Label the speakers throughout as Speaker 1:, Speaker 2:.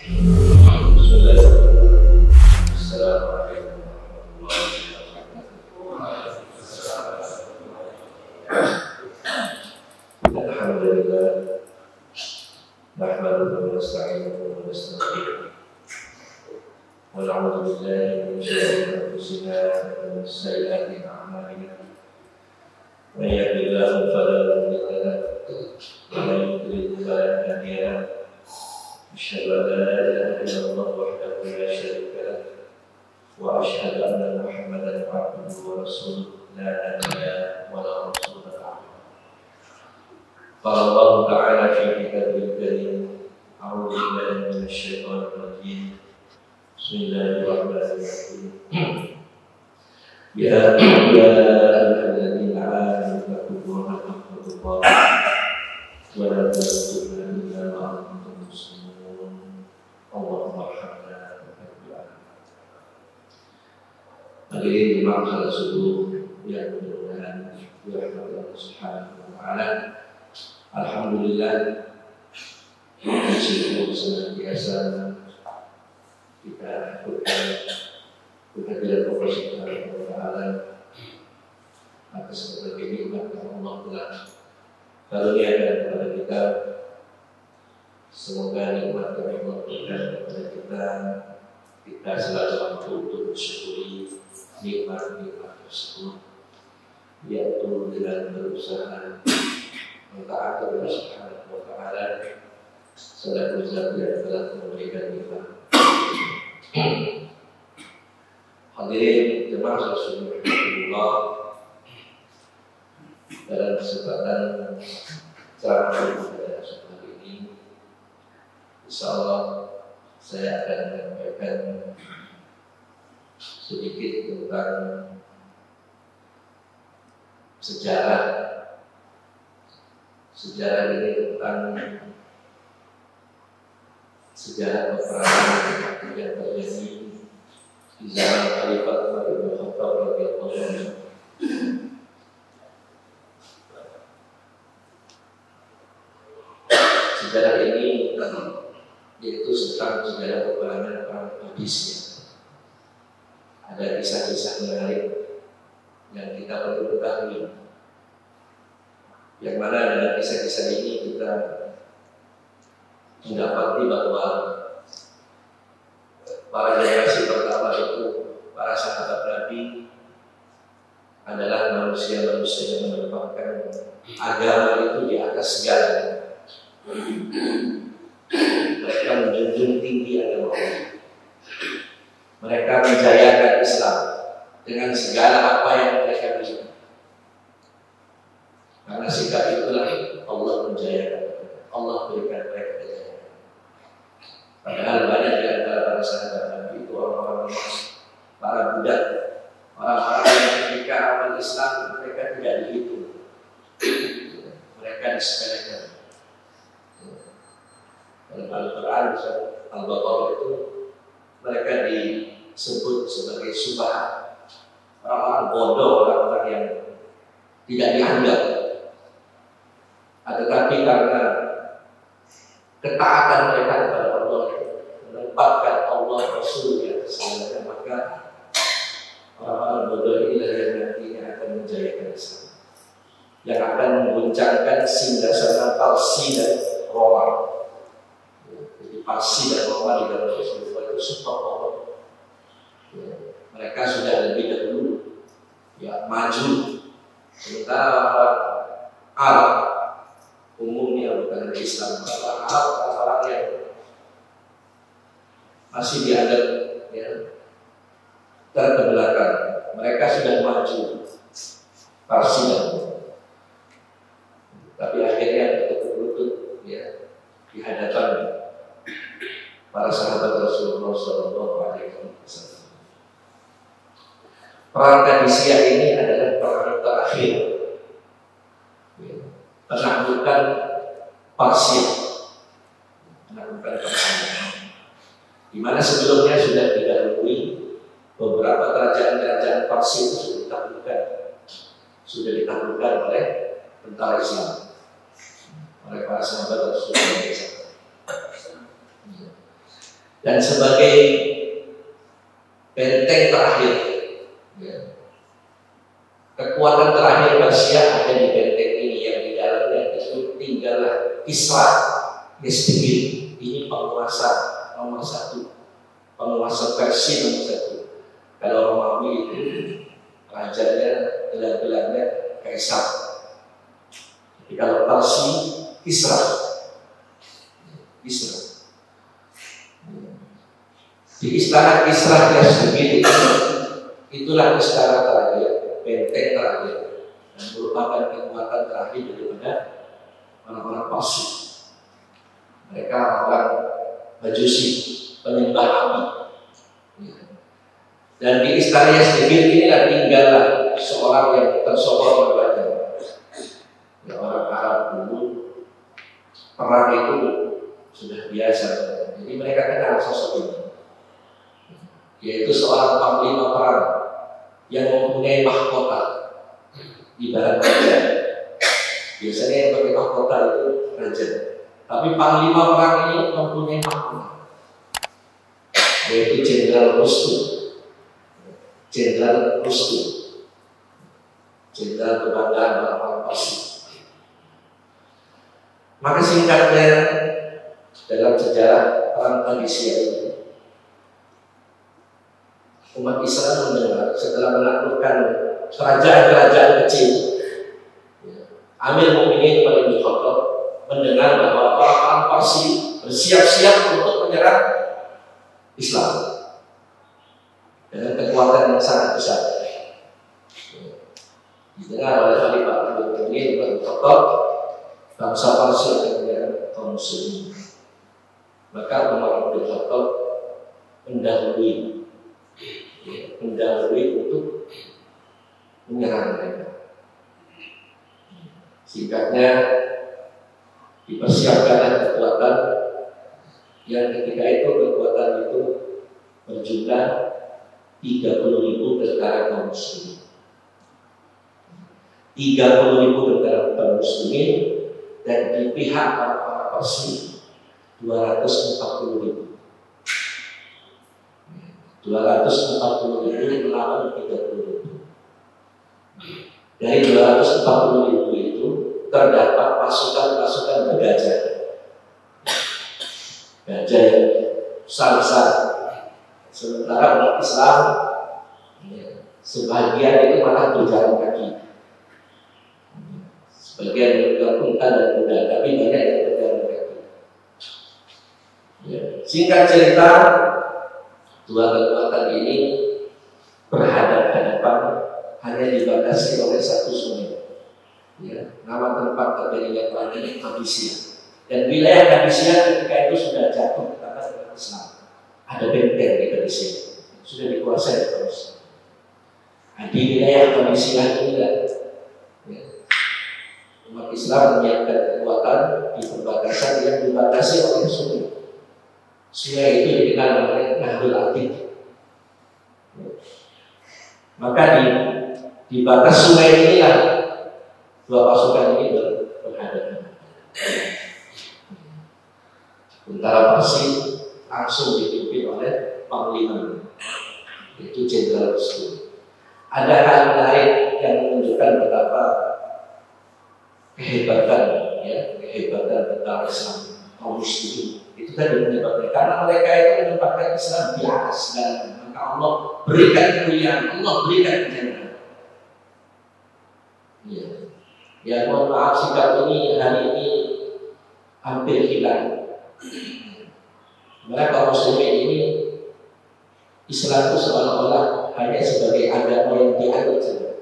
Speaker 1: Assalamualaikum warahmatullahi wabarakatuh. Alhamdulillah, nahmaduhu wa nasta'inuhu wa nastaghfiruh. Wa na'udzu billahi min shururi anfusina wa min sayyi'ati a'malina. Man yahdihillahu fala mudilla lahu wa man yudlil fala hadiya lahu. أشهد أن لا إله إلا الله وحده لا شريك له وأشهد أن محمدا عبده ورسوله لا نبي ولا رسول بعده. قال الله تعالى في كتابه الكريم: أعوذ بالله من الشيطان الرجيم. بسم الله الرحمن الرحيم. يا أيها الذين آمنوا اتقوا الله حق تقاته ولا تموتن إلا وأنتم مسلمون. Allahumma hamdana wa bihamdika. Hadirin jemaah salat subuh yang mudah-mudahan dirahmati Allah Subhanahu wa taala. Alhamdulillah, syukur senantiasa kita lakukan kehadiran Allah Subhanahu wa taala atas berbagai nikmat yang Allah telah karuniakan kepada kita. Semoga nikmat yang Allah berikan kepada kita selalu mampu untuk mensyukuri nikmat-nikmat tersebut, yaitu dengan berusaha mentaati Allah Subhanahu wa taala selaku zat yang telah memberikan nikmat. Hadirin jemaah rasulullah, dalam kesempatan ceramah pada kesempatan ini, insyaallah saya akan menyampaikan sedikit tentang sejarah ini, tentang sejarah peperangan yang terjadi di zaman Khalifah Umar bin Khattab radhiyallahu anhu. Sejarah ini yaitu tentang sejarah peperangan perang Qadisiyah. Ada kisah-kisah menarik yang kita perlu ketahui, yang mana dalam kisah-kisah ini kita mendapati bahwa para generasi pertama itu, para sahabat Nabi, adalah manusia-manusia yang menempatkan agama itu di atas segalanya. Mereka menjunjung tinggi agama Allah. Mereka menjayakan Islam dengan segala apa yang mereka miliki. Karena sikap itulah Allah menjayakan. Allah berikan mereka kejayaan. Padahal banyak di antara para sahabat Nabi itu orang-orang para budak, orang-orang yang ketika awal Islam mereka tidak dihitung, mereka disepelekan. Dalam Al-Quran Al-Baqarah itu mereka disebut sebagai subahat, orang-orang bodoh, orang-orang yang tidak dianggap. Tetapi karena ketaatan mereka kepada Allah, menempatkan Allah Rasulnya sebenarnya, maka orang-orang bodoh inilah yang nantinya akan menjayakan Islam, yang akan mengguncangkan singgasana Parsi dan Roma. Parsi dan Roma di dalam Rasulullah itu support Allah. Mereka sudah lebih dahulu maju. Sementara orang Arab umumnya bukan Islam, orang Arab orang yang masih dianggap terbelakang. Mereka sudah maju, Parsi dan Roma. Tapi akhirnya berlutut di hadapan para sahabat Rasulullah SAW. Perang Qadisiyah ini adalah perang terakhir penaklukan Parsi, di mana sebelumnya sudah didahului beberapa kerajaan-kerajaan Parsi itu sudah ditaklukkan oleh tentara Islam, oleh para sahabat Rasulullah SAW. dan sebagai benteng terakhir, kekuatan terakhir Persia ada di benteng ini, yang di dalamnya itu tinggallah Kisra Yazdabil. Ini penguasa nomor satu, penguasa Persia nomor satu. Kalau Romawi itu rajanya gelar-gelarnya kaisar. Jadi kalau Persia Kisra. Di istana Kisra Yazdabil itulah istana terakhir, benteng terakhir, dan merupakan kekuatan terakhir daripada orang-orang Parsi. Mereka orang Majusi, penyembah api. Dan di istana Yazdabil inilah tinggallah seorang yang tersohor namanya. Ya, orang Arab dulu perang itu sudah biasa. Jadi mereka kenal sosok ini, yaitu seorang panglima perang yang mempunyai mahkota ibarat raja. Biasanya yang pakai mahkota itu raja, tapi panglima perang ini mempunyai mahkota, yaitu Jenderal Rustum. Jenderal Rustum, jenderal kebanggaan orang-orang Parsi. Maka singkatnya, dalam sejarah perang Qadisiyah ini, umat Islam mendengar setelah menaklukkan kerajaan-kerajaan kecil, Amir Mu'minin Ibn Khattab mendengar bahwa orang-orang Parsi bersiap-siap untuk menyerang Islam dengan kekuatan yang sangat besar. Didengar oleh Khalifah Amir Mu'minin Ibn Khattab, bangsa Parsi akan menyerang kaum muslimin. Maka Umar bin Khattab mendahului untuk menyerang mereka. Singkatnya, dipersiapkan kekuatan yang ketika itu kekuatan itu berjumlah 30.000 tentara kaum muslimin. 30.000 tentara kaum muslimin, dan di pihak para Parsi 240.000. 240.000 melawan 30.000. Dari 240.000 itu terdapat pasukan-pasukan bergajah, gajah yang besar-besar. Sementara umat Islam sebagian itu malah berjalan kaki, sebagian berjalan unta dan kuda, tapi banyak yang berjalan kaki. Singkat cerita, dua kekuatan ini berhadapan-hadapan hanya dibatasi oleh satu sungai. Nama tempat terjadinya perang ini Qadisiyah. Dan wilayah Qadisiyah ketika itu sudah jatuh ke tangan umat Islam. Ada benteng di Qadisiyah, sudah dikuasai oleh Islam. Di wilayah Qadisiyah inilah umat Islam menyiapkan kekuatan di perbatasan yang dibatasi oleh sungai. Sungai itu dikenal namanya Nahdul Atiq. Maka di batas sungai inilah dua pasukan ini berhadapan. Tentara Parsi langsung dipimpin oleh panglima, yaitu Jenderal Rustum. Ada hal menarik yang menunjukkan betapa kehebatan tentara Islam kaum muslimin. Itu tadi menyebabkan, karena mereka itu menempatkan Islam di atas segalanya. Maka Allah berikan kemuliaan, Allah berikan kemuliaan. Ya, mohon maaf sikap ini hari ini hampir hilang. Mereka kaum muslimin ini Islam itu seolah-olah hanya sebagai agama yang dianut saja.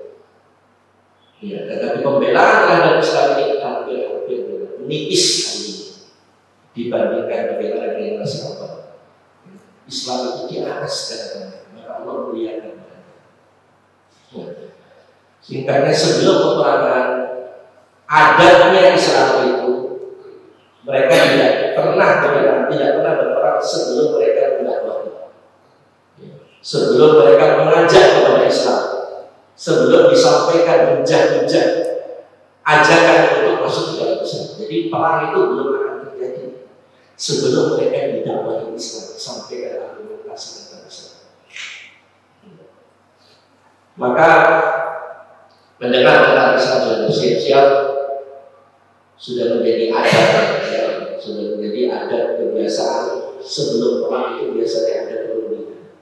Speaker 1: Tetapi pembelaan terhadap Islam ini hampir menipis sekali dibandingkan bagaimana dengan sahabat. Islam itu di atas segalanya, maka Allah muliakan. Singkatnya, sebelum peperangan adanya Islam itu, mereka tidak pernah berperang sebelum mereka berdakwah, sebelum mereka mengajak kepada Islam, sebelum disampaikan hujah-hujah ajakan untuk masuk ke dalam Islam. Jadi perang itu belum akan terjadi. sebelum mereka didakwahi Islam sampai ke argumentasi tentang Islam. Maka mendengar tentang Islam sudah bersiap-siap, sudah menjadi adat, ya, sudah menjadi adat kebiasaan. Sebelum perang itu biasanya ada perundingan.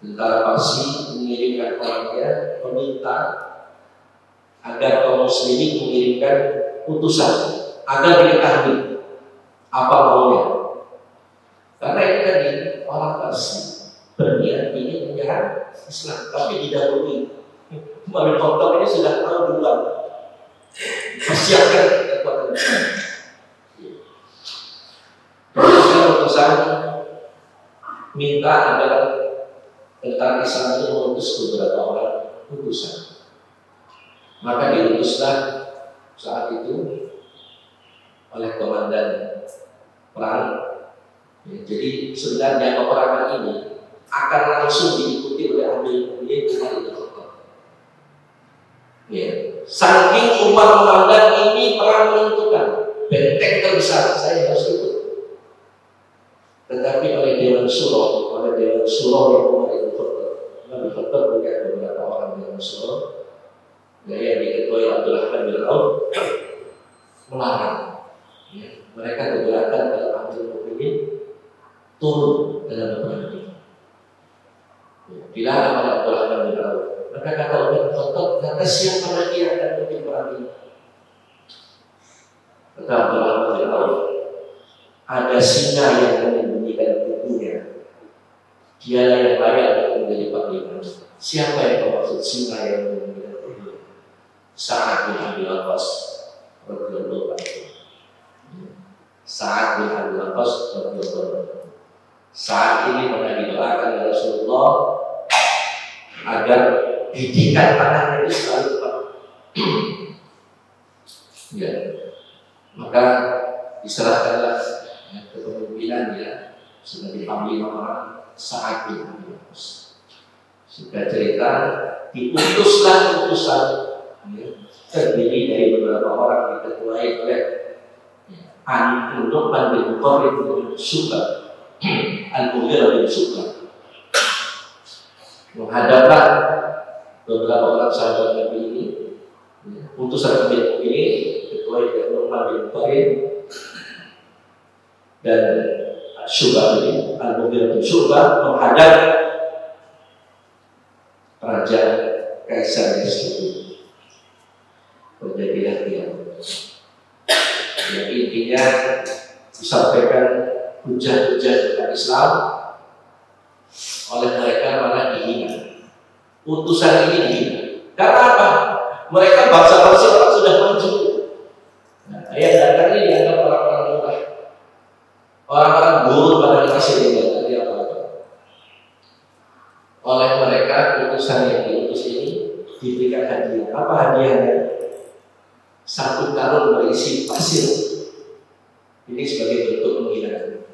Speaker 1: Tentara Parsi mengirimkan orangnya meminta agar kaum muslimin mengirimkan utusan agar diketahui apa maunya. Karena ini tadi orang Parsi berniat ingin menyerang Islam, tapi didahului. Muhammad Khattab ini sudah tahu duluan, persiapkan kekuatan Islam. Utusan minta agar tentara Islam itu mengutus beberapa orang utusan. Maka diutuslah saat itu oleh komandan perang. Ya, jadi sebenarnya peperangan ini akan langsung diikuti oleh Amirul Mukminin Umar bin Khattab. Ya, saking Umar memandang ini perang menentukan, benteng terbesar, saya harus ikut. Tetapi oleh Dewan Syuro yang Umar bin Khattab punya beberapa orang Dewan Syuro, yang diketuai Abdurrahman bin Auf, melarang. Ya, mereka keberatan kalau Amirul Mukminin turun dalam peperangan ini. Dilarang oleh Abdurrahman bin Auf. Maka kata Umar bin Khattab, kata siapa lagi yang akan memimpin perang ini? Kata Abdurrahman bin Auf, ada singa yang menyembunyikan kukunya. Dialah yang layak untuk menjadi panglima. Siapa yang maksud singa yang menyembunyikan kukunya? Sa'ad bin Abi Waqqas radhiyallahu anhu. Sa'ad bin Abi Waqqas radhiyallahu anhu. Saat ini pernah didoakan oleh Rasulullah agar didikan tangannya itu selalu tepat. Ya, maka diserahkanlah kepemimpinan ya sebagai panglima orang Sa'ad bin Abi Waqqas. Sudah cerita diutuslah utusan ya, terdiri dari beberapa orang diketuai oleh An-Nu'man bin Muqarrib bin Syu'bah, Al-Mughirah bin Syu'bah, menghadapkan beberapa orang sahabat Nabi ini. Utusan Nabi ini ketuai oleh Nu'man bin Muqarrib dan Syu'bah ini, Al-Mughirah bin Syu'bah, menghadap Raja Kaisar Yasrib. Terjadilah dialog. Yang intinya disampaikan hujah-hujah tentang Islam, oleh mereka malah dihina. Utusan ini dihina. Karena apa? Mereka bangsa-bangsa orang sudah maju. Nah, yang datang ini dianggap orang-orang murah, orang-orang buruk pada kasih dia apa-apa. Oleh mereka utusan yang diutus ini diberikan hadiah. Apa hadiahnya? 1 karung berisi pasir. Ini sebagai bentuk penghinaan.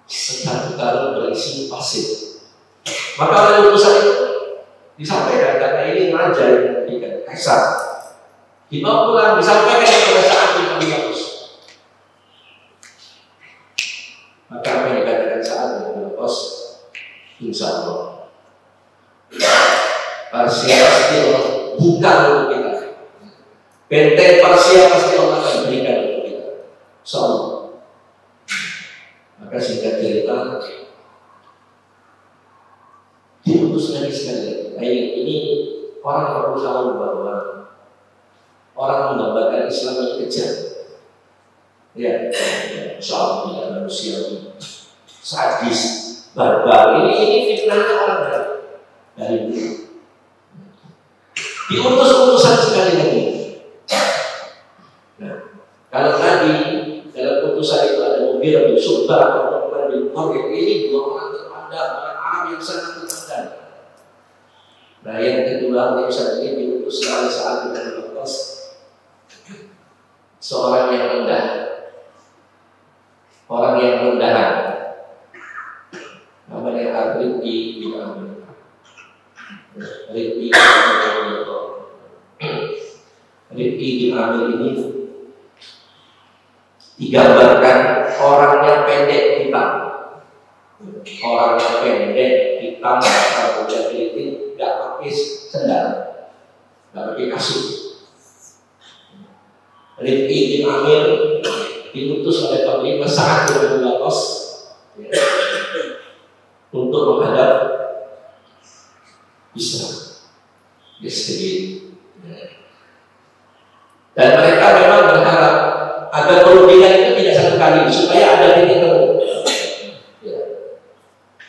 Speaker 1: 1 karung berisi pasir. Maka oleh utusan itu disampaikan, karena ini raja yang memberikan, kaisar, dibawa pulang, disampaikan kepada Sa'ad bin Abi Waqqas. Maka apa yang dikatakan Sa'ad bin Abi Waqqas? Insya Allah Persia pasti Allah bukan untuk kita. Benteng Persia pasti Allah akan berikan untuk kita. Insya Allah. Maka singkat cerita, diutus lagi sekali. Ini orang perlu tahu bahwa orang menggambarkan Islam yang kejam. Ya, soal tidak manusiawi, sadis, barbar. Ini fitnahnya orang dari dulu. Diutus-utusan sekali lagi. Nah, kalau tadi dalam utusan itu ada Mughirah bin Syu'bah atau Nu'man bin Muqarrib, ini 2 orang terpandang, orang Arab yang sangat terpandang. Nah, yang kedua utusan ini diutus oleh Sa'ad bin Abi Waqqas, seorang yang rendah, orang yang rendahan, namanya Rib'i bin Amir. Rib'i bin Amir ini digambarkan orangnya pendek hitam, orangnya pendek hitam, rambutnya keriting, nggak pakai sendal, nggak pakai kasut. Rifqi bin Amir diutus oleh panglima Sa'ad bin Abi Waqqas untuk menghadap Islam. Dan mereka memang berharap agar perundingan itu tidak satu kali, supaya ada titik temu.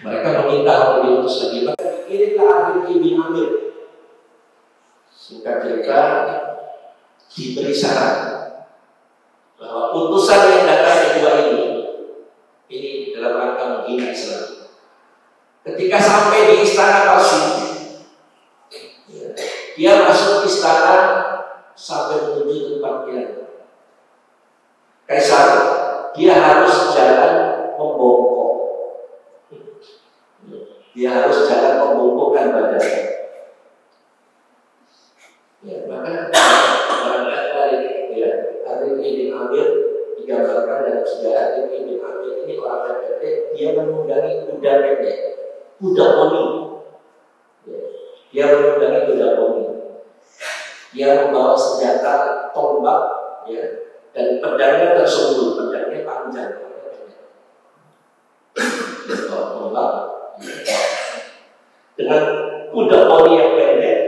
Speaker 1: Mereka meminta untuk diutus lagi. Maka dikirimlah Rifqi bin Amir. Singkat cerita, diberi syarat bahwa utusan yang datang kedua ini dalam rangka menghina Islam. Ketika sampai di istana Parsi, dia masuk istana sampai menuju tempat Kaisar, dia harus jalan membongkok. Dia harus jalan membongkokkan badannya. Ya, maka Rifqi bin Amir digambarkan dalam sejarah. Rifqi bin Amir ini orang yang pendek, dia menunggangi kuda pendek, kuda poni. Dia menunggangi kuda poni. Dia membawa senjata tombak, dan pedangnya tersembul, pedangnya panjang. Tombak dengan kuda poni yang pendek,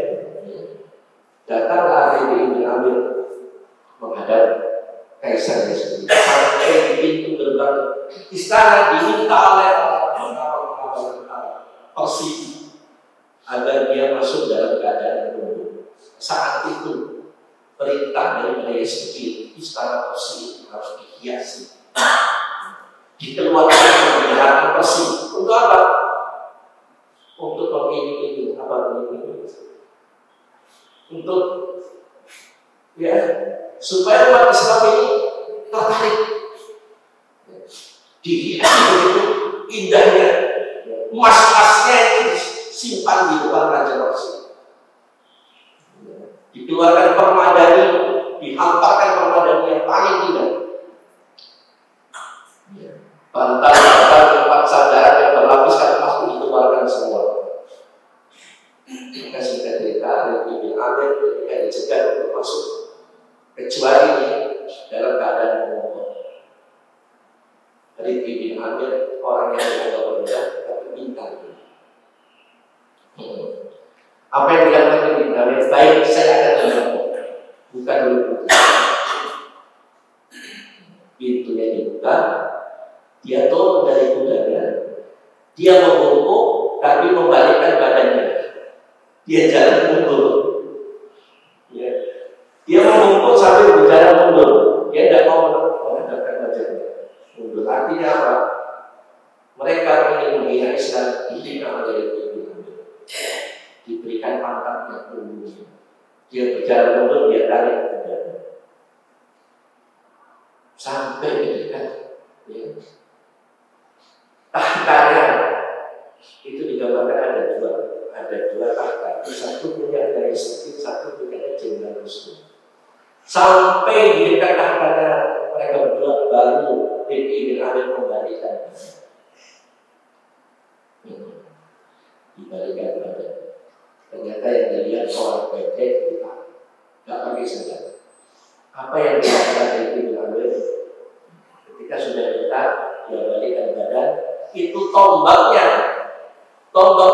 Speaker 1: datanglah Rifqi bin Amir menghadap Kaisar Yesus. Sampai di pintu gerbang istana diminta oleh Parsi agar dia masuk dalam keadaan tunduk. Saat itu perintah dari Yesus, istana Parsi harus dihiasi, dikeluarkan pemeliharaan Parsi. Untuk apa? Untuk memiliki untuk supaya umat Islam ini tertarik, dihiasi begitu indahnya, emas-emasnya itu simpan di depan Raja Parsi. Dikeluarkan permadani, dihamparkan permadani yang paling indah, bantal-bantal tempat sandaran yang berlapiskan emas itu dikeluarkan semua. Maka singkat cerita, Rifqi bin Amir ketika dicegat untuk masuk, kecuali dalam keadaan membongkok. Rifqi bin Amir orang yang agak rendah tapi pintar. Apa yang dilakukan Rifqi bin Amir? Baik, saya akan membongkok, bukan dulu. Pintunya dibuka, dia turun dari kudanya, dia membongkok tapi membalikkan badannya. Dia jalan mundur. Dia membungkuk sambil berjalan mundur. Dia tidak mau menghadapkan wajahnya. Mundur. Artinya apa? Mereka ingin menghina Islam, dihina oleh Rifqi. Diberikan pangkat yang tinggi. Dia berjalan mundur, dia tarik badannya. Sampai di dekat. Tahtanya itu digambarkan ada dua tahta. Satu punya dari sakit, satu punya Jenderal Rustum. Sampai di dekat tahtanya mereka berdua, baru Rifqi bin Amir membalikan. Dibalikan badan. Ternyata yang dilihat orang pendek kita nggak pakai senjata. Apa yang dilakukan Rifqi bin Amir ketika sudah dekat, dia balikan badan. Itu tombaknya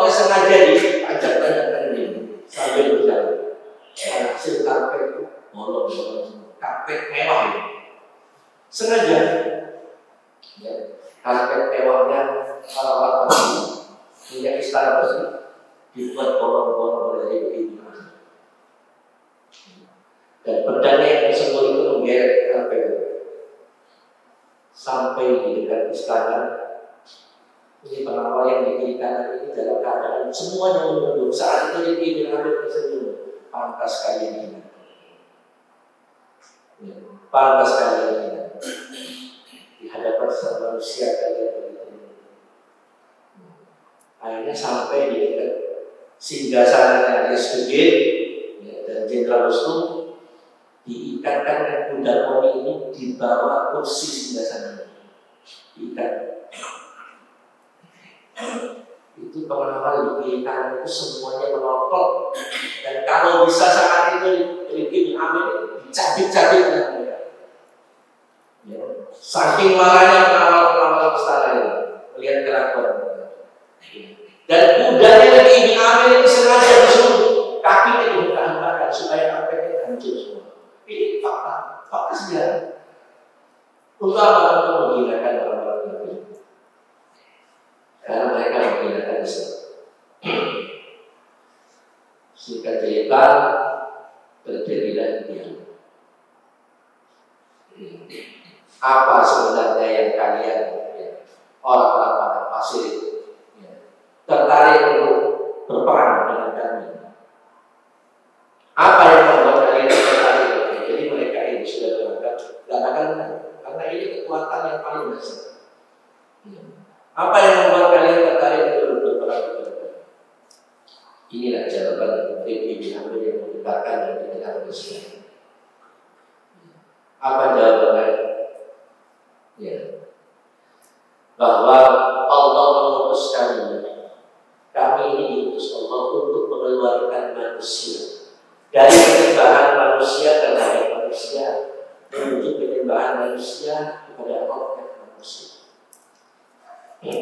Speaker 1: sengaja diajak-ajak ini sambil berjalan. Hasil karpet itu bolong-bolong, karpet mewah ini. Sengaja, karpet mewahnya orang-orang punya istana Parsi dibuat bolong-bolong oleh Rifqi bin Amir. Dan pedangnya yang tersembul itu menggeret karpet sampai di dekat istana. Ini pengawal yang di kiri kanan ini dalam keadaan semuanya menunduk. Saat itu Rifqi bin Amir tersenyum. Pantas kalian ini. Pantas kalian ini. Di hadapan sama manusia kalian begitu. Akhirnya sampai di dekat singgasananya Resgegit dan Jenderal Rustum, diikat diikatkan kuda poni ini di bawah kursi sebelah sana. Diikat. Itu pengawal di kanan itu semuanya melotot, dan kalau bisa saat itu Ibn Amir dicabik-cabik oleh mereka. Ya. Saking marahnya pengawal istana ini melihat kelakuan mereka. Dan kudanya lagi Ibn Amir ini sengaja disuruh kakinya dibuka-bukakan supaya kakinya hancur semua. Ini fakta sejarah. Untuk apa? Untuk menghinakan orang-orang kafir. Karena mereka menghinakan Islam. Singkat cerita, terjadilah dialog. Apa sebenarnya yang kalian, orang-orang padang pasir itu, tertarik untuk berperang dengan kami? Apa yang membuat kalian tertarik? Jadi mereka ini sudah berangkat, karena ini kekuatan yang paling besar. Apa yang membuat kalian tertarik untuk berperang dengan kami? Inilah jawaban Ibn Amir yang mengatakan dan didengar oleh semua. Apa jawabannya? Ya, bahwa Allah mengutus kami ini diutus Allah untuk mengeluarkan manusia dari penyembahan manusia terhadap manusia menuju penyembahan manusia kepada Allah manusia. Ya.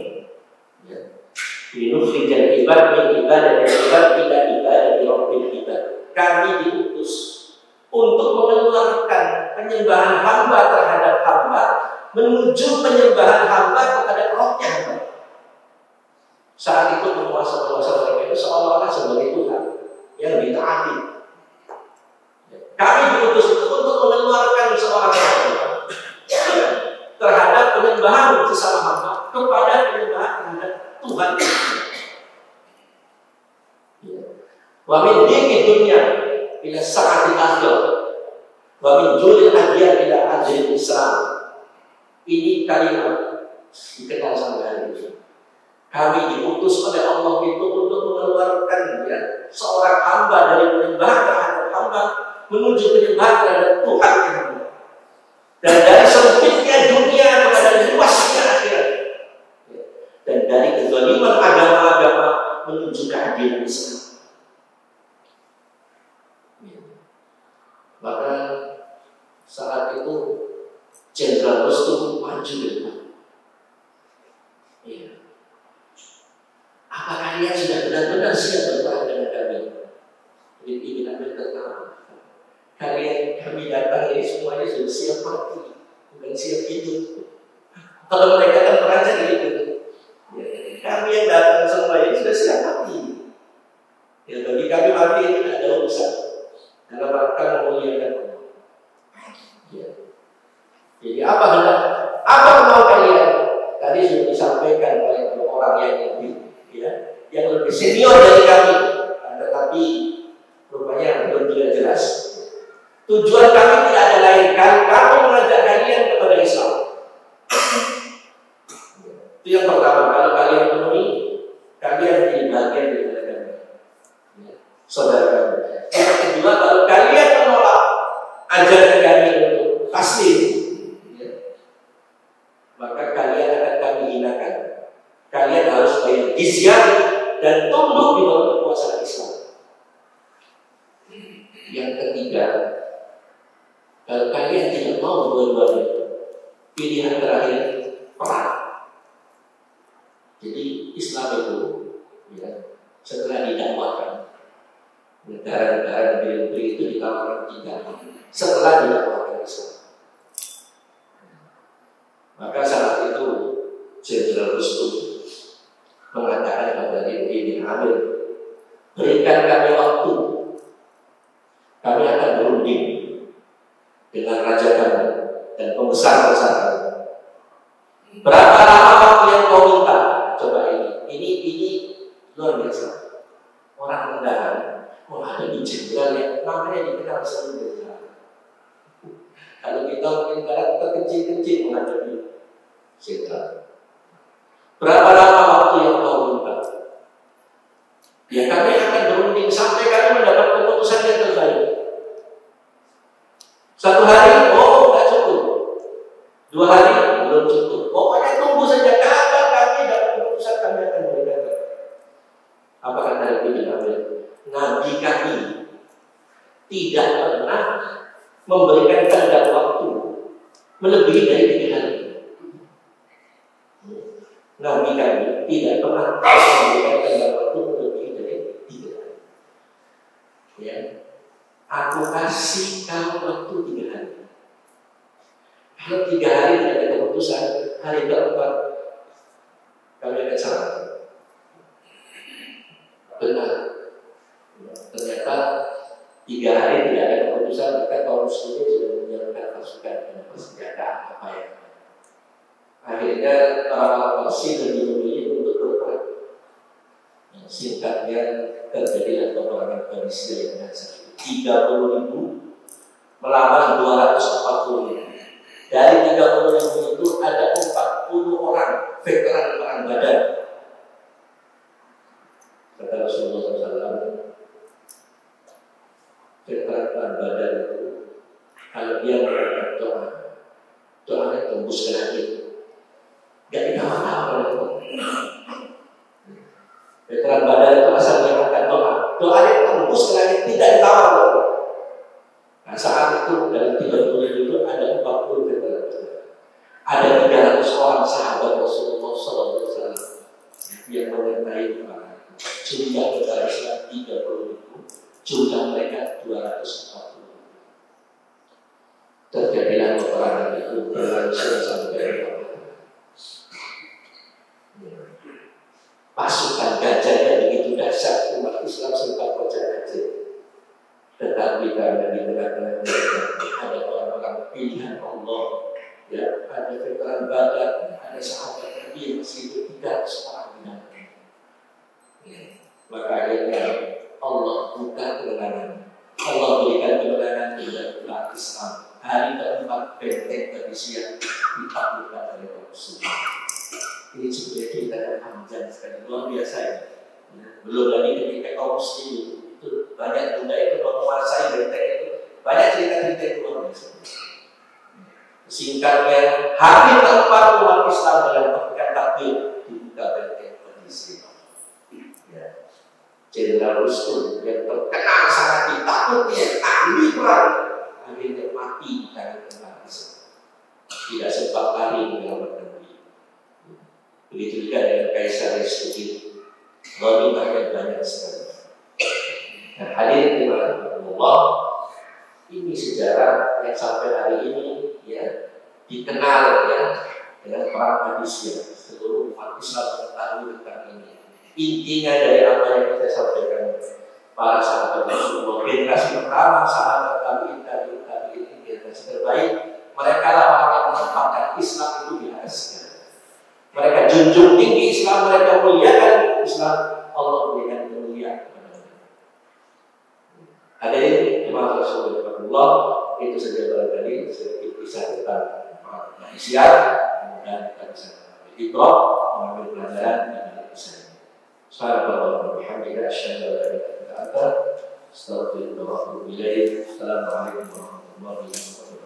Speaker 1: Binufrijal ibad min ibadah dan ibad ila ibadah di rabbil ibad. Kami diutus untuk mengeluarkan penyembahan hamba terhadap hamba menuju penyembahan hamba kepada Rohnya hamba. Saat itu penguasa-penguasa mereka itu seolah-olah sebagai Tuhan yang ditaati. Kami diutus itu untuk mengeluarkan seorang hamba terhadap penyembahan sesama hamba kepada penyembahan terhadap Tuhan. Wa min dini dunya ila sa'atil akhir wa min julil adiyah ila ajril Islam. Ini kalimat dikenal sampai hari ini. Kami diutus oleh Allah itu untuk mengeluarkan seorang hamba dari penyembahan terhadap hamba menuju penyembahan terhadap Tuhan yang hamba. Dan dari sempitnya dunia kepada luasnya akhirat. Dan dari kezaliman agama-agama menuju keadilan Islam. Maka saat itu Jenderal Rustum maju ke depan. Ya. Apa kalian sudah benar-benar siap berperang dengan kami? Jadi Ibn Amir tertawa. Kami datang ini semuanya sudah siap mati, bukan siap hidup. Kalau mereka kan perancang gitu. Ya, kami yang datang semua ini sudah siap mati. Ya, bagi kami mati ini tidak ada urusan. Dalam rangka memuliakan Allah. Ya. Jadi apa mau kalian? Tadi sudah disampaikan oleh orang yang lebih senior dari kami, tetapi rupanya belum juga jelas. Tujuan kami tidak ada lain, kami mengajak kalian kepada Islam. Itu yang pertama. Kalau kalian penuhi, kalian jadi bagian dari kami, saudara kami. Yang kedua, kalau kalian menolak ajaran kami untuk taslim, maka kalian akan kami hinakan. Kalian harus bayar jizyah dan tunduk di bawah kekuasaan Islam. Yang ketiga, kalau kalian tidak mau dua-duanya, pilihan terakhir perang. Jadi Islam itu setelah didakwakan, negara-negara negeri itu ditawarkan 3 setelah didakwakan Islam. Maka saat itu Jenderal Rustum mengatakan kepada Ibn Amir, berikan kami waktu, kami akan berunding dengan raja kami dan pembesar-pembesar kami. Berapa lama waktu yang kau minta? Coba ini luar biasa. Orang rendahan, ada di jenderal yang namanya dikenal sebagai jenderal. Kalau kita mungkin kita kecil-kecil menghadapi jenderal. Berapa lama waktu yang kau minta? Ya kami akan berunding sampai kami mendapat keputusan yang terbaik. 1 memberikan tenggat waktu melebihi dari 3 hari. Nabi kami tidak pernah memberikan tenggat waktu melebihi dari 3 hari. Ya, aku kasih kamu waktu 3 hari. Kalau 3 hari tidak ada keputusan, hari keempat kami akan salah. Benar. Ternyata 3 hari tidak ada keputusan, maka kaum muslimin sudah menjalankan pasukan dan persenjataan apa ya. Akhirnya orang-orang Parsi lebih memilih untuk berperang. Singkatnya terjadilah peperangan Persia yang dasar 30.000 melawan 240.000. Dari 30.000 itu ada 40 orang veteran perang Badar. Kata Rasulullah SAW, veteran perang Badar itu kalau dia melakukan doanya tembus ke langit, gak ditawar-tawar oleh Allah. Veteran Badar itu asal dia melakukan doanya tembus ke langit, tidak ditawar oleh Allah. Nah, saat itu dalam 30.000 itu ada 40 veteran Badar. Ada 300 orang sahabat Rasulullah SAW yang menyertai perang. Jumlah veteran Islam 30.000, jumlah mereka 240. Terjadilah peperangan itu berlangsung sampai pasukan gajahnya begitu dahsyat, umat Islam sempat pecah-pecah. Tetapi karena di tengah-tengah mereka ada orang-orang pilihan Allah, ya, ada veteran Badar, ada sahabat Nabi yang masih hidup 300 orang binatang. Maka akhirnya Allah buka kemenangan. Allah berikan kemenangan kepada umat Islam. Hari keempat benteng Persia ditaklukkan oleh Rasulullah. Ini sebenarnya cerita yang panjang sekali, luar biasa ya. Belum lagi ketika kaum muslimin itu banyak bunda itu menguasai benteng itu, banyak cerita-cerita yang luar biasa. Singkatnya, hari keempat umat Islam dalam pasukan takbir dibuka benteng Persia. Jenderal Rustum yang terkenal sangat ditakuti, ahli perang, akhirnya mati karena tentara Islam. Tidak sempat lari menyelamatkan diri. Begitu juga dengan Kaisar Rasputin, ghanimahnya banyak sekali. Nah, hadirin Allah, ini sejarah yang sampai hari ini ya dikenal ya dengan perang Qadisiyah. Seluruh umat Islam mengetahui tentang ini. Intinya dari apa yang kita sampaikan, para sahabat Rasulullah, generasi pertama sahabat tabi'in, ini generasi terbaik. Mereka lah orang yang menempatkan Islam itu di atasnya. Mereka junjung tinggi Islam, mereka muliakan Islam. Allah berikan kemuliaan kepada mereka. Hadirin jemaah Rasulullah, itu saja barangkali sedikit kisah tentang manusia. Kemudian kita bisa ibrah, mengambil pelajaran dari kisah ini. Subhanallah wa bihamdihi, asyhadu an la ilaha illa anta, astaghfiruka wa atubu ilaik. Assalamualaikum warahmatullahi wabarakatuh.